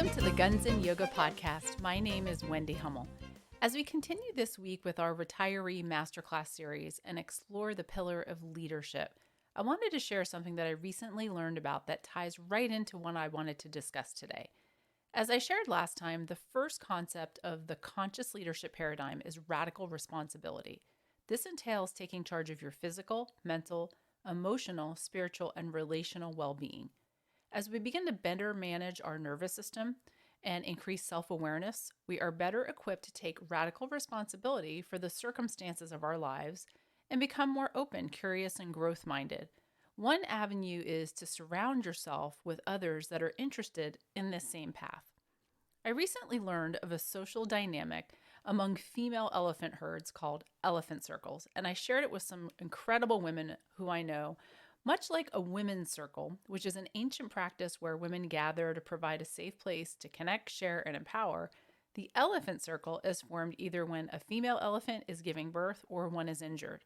Welcome to the Guns and Yoga podcast. My name is Wendy Hummel. As we continue this week with our Retiree Masterclass Series and explore the pillar of leadership, I wanted to share something that I recently learned about that ties right into what I wanted to discuss today. As I shared last time, the first concept of the conscious leadership paradigm is radical responsibility. This entails taking charge of your physical, mental, emotional, spiritual, and relational well-being. As we begin to better manage our nervous system and increase self-awareness, we are better equipped to take radical responsibility for the circumstances of our lives and become more open, curious, and growth-minded. One avenue is to surround yourself with others that are interested in this same path. I recently learned of a social dynamic among female elephant herds called elephant circles, and I shared it with some incredible women who I know. Much like a women's circle, which is an ancient practice where women gather to provide a safe place to connect, share, and empower, the elephant circle is formed either when a female elephant is giving birth or one is injured.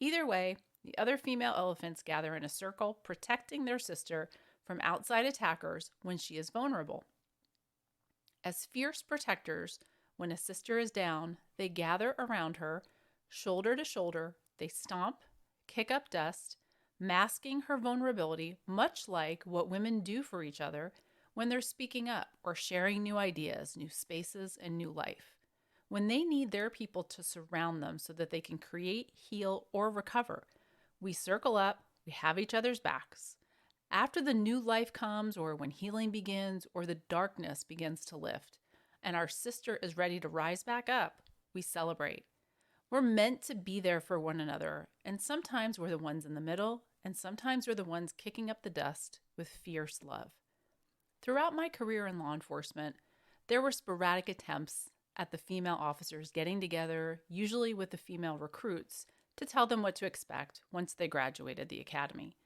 Either way, the other female elephants gather in a circle, protecting their sister from outside attackers when she is vulnerable. As fierce protectors, when a sister is down, they gather around her, shoulder to shoulder, they stomp, kick up dust, masking her vulnerability, much like what women do for each other when they're speaking up or sharing new ideas, new spaces, and new life. When they need their people to surround them so that they can create, heal, or recover, we circle up, we have each other's backs. After the new life comes, or when healing begins, or the darkness begins to lift, and our sister is ready to rise back up, we celebrate. We're meant to be there for one another, and sometimes we're the ones in the middle, and sometimes we're the ones kicking up the dust with fierce love. Throughout my career in law enforcement, there were sporadic attempts at the female officers getting together, usually with the female recruits, to tell them what to expect once they graduated the academy.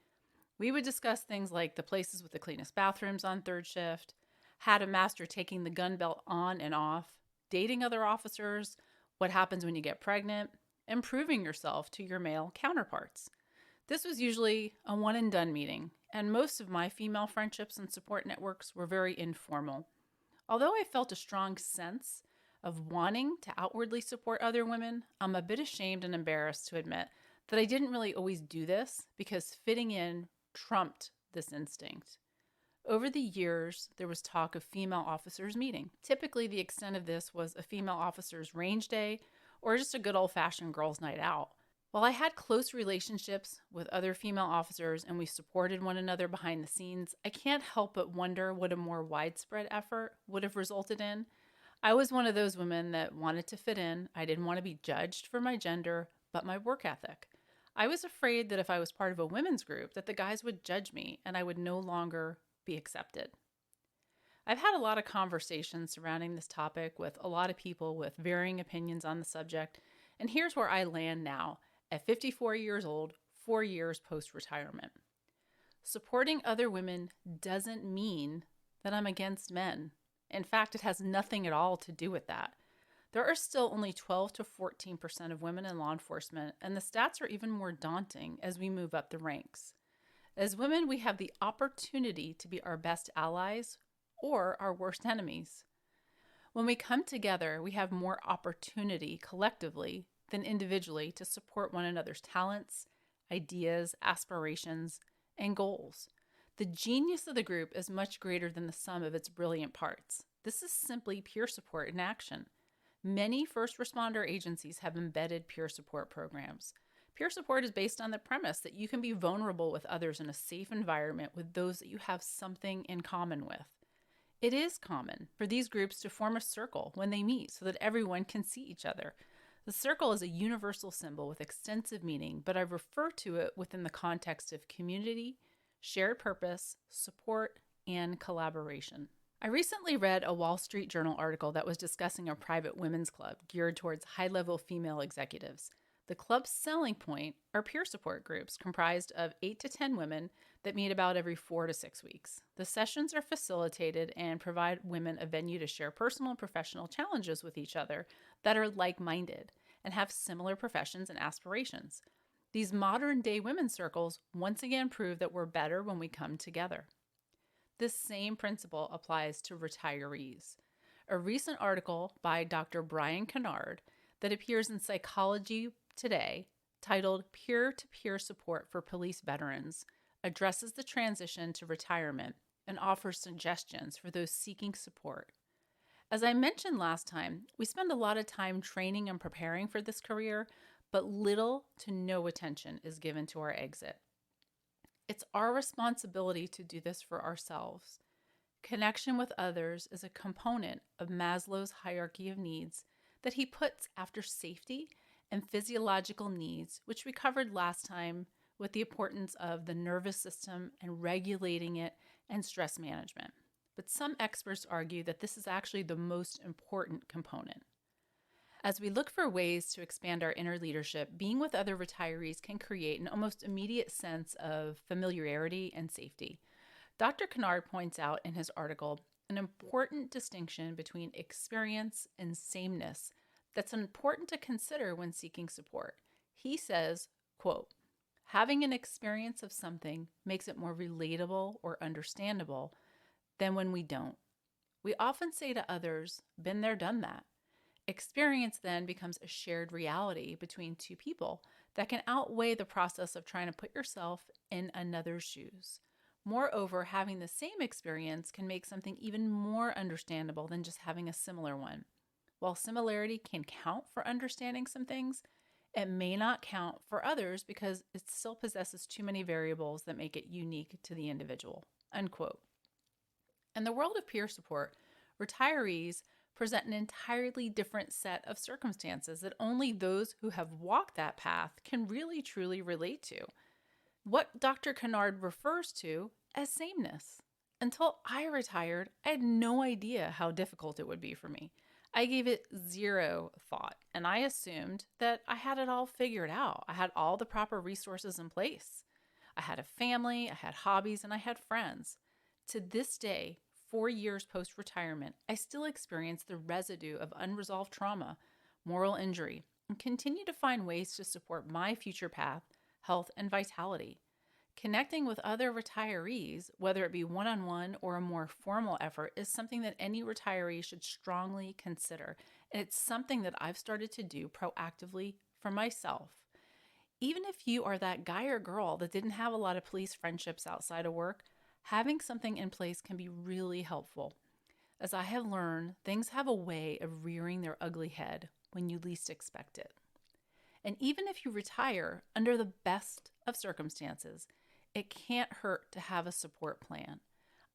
We would discuss things like the places with the cleanest bathrooms on third shift, how to master taking the gun belt on and off, dating other officers, what happens when you get pregnant, and proving yourself to your male counterparts. This was usually a one-and-done meeting, and most of my female friendships and support networks were very informal. Although I felt a strong sense of wanting to outwardly support other women, I'm a bit ashamed and embarrassed to admit that I didn't really always do this because fitting in trumped this instinct. Over the years, there was talk of female officers meeting. Typically, the extent of this was a female officer's range day or just a good old-fashioned girls' night out. While I had close relationships with other female officers and we supported one another behind the scenes, I can't help but wonder what a more widespread effort would have resulted in. I was one of those women that wanted to fit in. I didn't want to be judged for my gender, but my work ethic. I was afraid that if I was part of a women's group, that the guys would judge me and I would no longer be accepted. I've had a lot of conversations surrounding this topic with a lot of people with varying opinions on the subject, and here's where I land now at 54 years old, 4 years post-retirement. Supporting other women doesn't mean that I'm against men. In fact, it has nothing at all to do with that. There are still only 12 to 14% of women in law enforcement, and the stats are even more daunting as we move up the ranks. As women, we have the opportunity to be our best allies or our worst enemies. When we come together, we have more opportunity collectively than individually to support one another's talents, ideas, aspirations, and goals. The genius of the group is much greater than the sum of its brilliant parts. This is simply peer support in action. Many first responder agencies have embedded peer support programs. Peer support is based on the premise that you can be vulnerable with others in a safe environment with those that you have something in common with. It is common for these groups to form a circle when they meet so that everyone can see each other. The circle is a universal symbol with extensive meaning, but I refer to it within the context of community, shared purpose, support, and collaboration. I recently read a Wall Street Journal article that was discussing a private women's club geared towards high-level female executives. The club's selling point are peer support groups comprised of 8 to 10 women that meet about every 4 to 6 weeks. The sessions are facilitated and provide women a venue to share personal and professional challenges with each other that are like-minded and have similar professions and aspirations. These modern-day women's circles once again prove that we're better when we come together. this same principle applies to retirees. A recent article by Dr. Brian Kennard that appears in Psychology Today, titled Peer to Peer Support for Police Veterans, addresses the transition to retirement and offers suggestions for those seeking support. As I mentioned last time, we spend a lot of time training and preparing for this career, but little to no attention is given to our exit. It's our responsibility to do this for ourselves. Connection with others is a component of Maslow's hierarchy of needs that he puts after safety and physiological needs, which we covered last time with the importance of the nervous system and regulating it and stress management. But some experts argue that this is actually the most important component. As we look for ways to expand our inner leadership, being with other retirees can create an almost immediate sense of familiarity and safety. Dr. Kennard points out in his article an important distinction between experience and sameness that's important to consider when seeking support. He says, quote, "Having an experience of something makes it more relatable or understandable than when we don't. We often say to others, 'Been there, done that.' Experience then becomes a shared reality between two people that can outweigh the process of trying to put yourself in another's shoes. Moreover, having the same experience can make something even more understandable than just having a similar one. While similarity can count for understanding some things, it may not count for others because it still possesses too many variables that make it unique to the individual." Unquote. In the world of peer support, retirees present an entirely different set of circumstances that only those who have walked that path can really truly relate to. What Dr. Kennard refers to as sameness. Until I retired, I had no idea how difficult it would be for me. I gave it zero thought, and I assumed that I had it all figured out. I had all the proper resources in place. I had a family, I had hobbies, and I had friends. To this day, 4 years post-retirement, I still experience the residue of unresolved trauma, moral injury, and continue to find ways to support my future path, health, and vitality. Connecting with other retirees, whether it be one-on-one or a more formal effort, is something that any retiree should strongly consider. And it's something that I've started to do proactively for myself. Even if you are that guy or girl that didn't have a lot of police friendships outside of work, having something in place can be really helpful. As I have learned, things have a way of rearing their ugly head when you least expect it. And even if you retire under the best of circumstances, it can't hurt to have a support plan.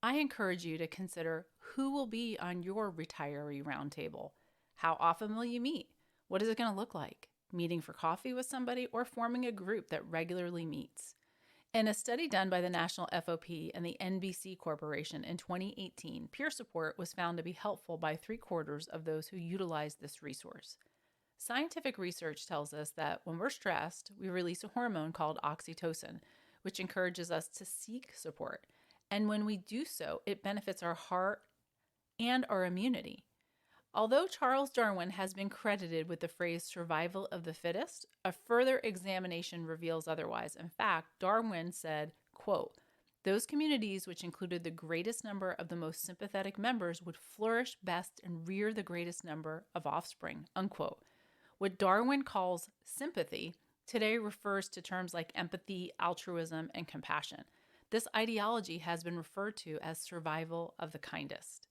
I encourage you to consider who will be on your retiree roundtable. How often will you meet? What is it going to look like? Meeting for coffee with somebody or forming a group that regularly meets? In a study done by the National FOP and the NBC Corporation in 2018, peer support was found to be helpful by 3/4 of those who utilized this resource. Scientific research tells us that when we're stressed, we release a hormone called oxytocin, which encourages us to seek support. And when we do so, it benefits our heart and our immunity. Although Charles Darwin has been credited with the phrase survival of the fittest, a further examination reveals otherwise. In fact, Darwin said, quote, "Those communities which included the greatest number of the most sympathetic members would flourish best and rear the greatest number of offspring," unquote. What Darwin calls sympathy today refers to terms like empathy, altruism, and compassion. This ideology has been referred to as survival of the kindest.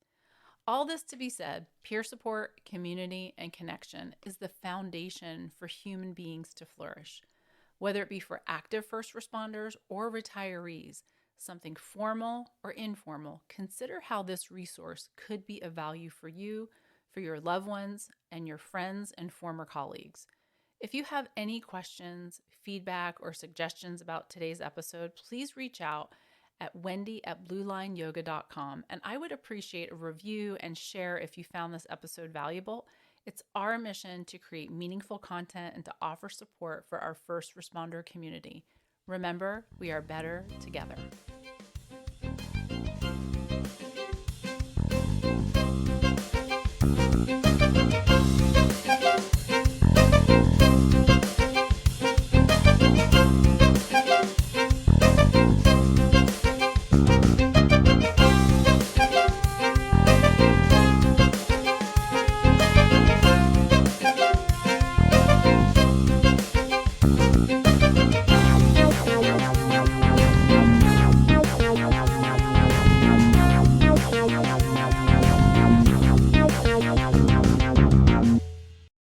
All this to be said, peer support, community, and connection is the foundation for human beings to flourish. Whether it be for active first responders or retirees, something formal or informal, consider how this resource could be of value for you, for your loved ones, and your friends and former colleagues. If you have any questions, feedback, or suggestions about today's episode, please reach out at wendy@bluelineyoga.com, and I would appreciate a review and share if you found this episode valuable. It's our mission to create meaningful content and to offer support for our first responder community. Remember, we are better together.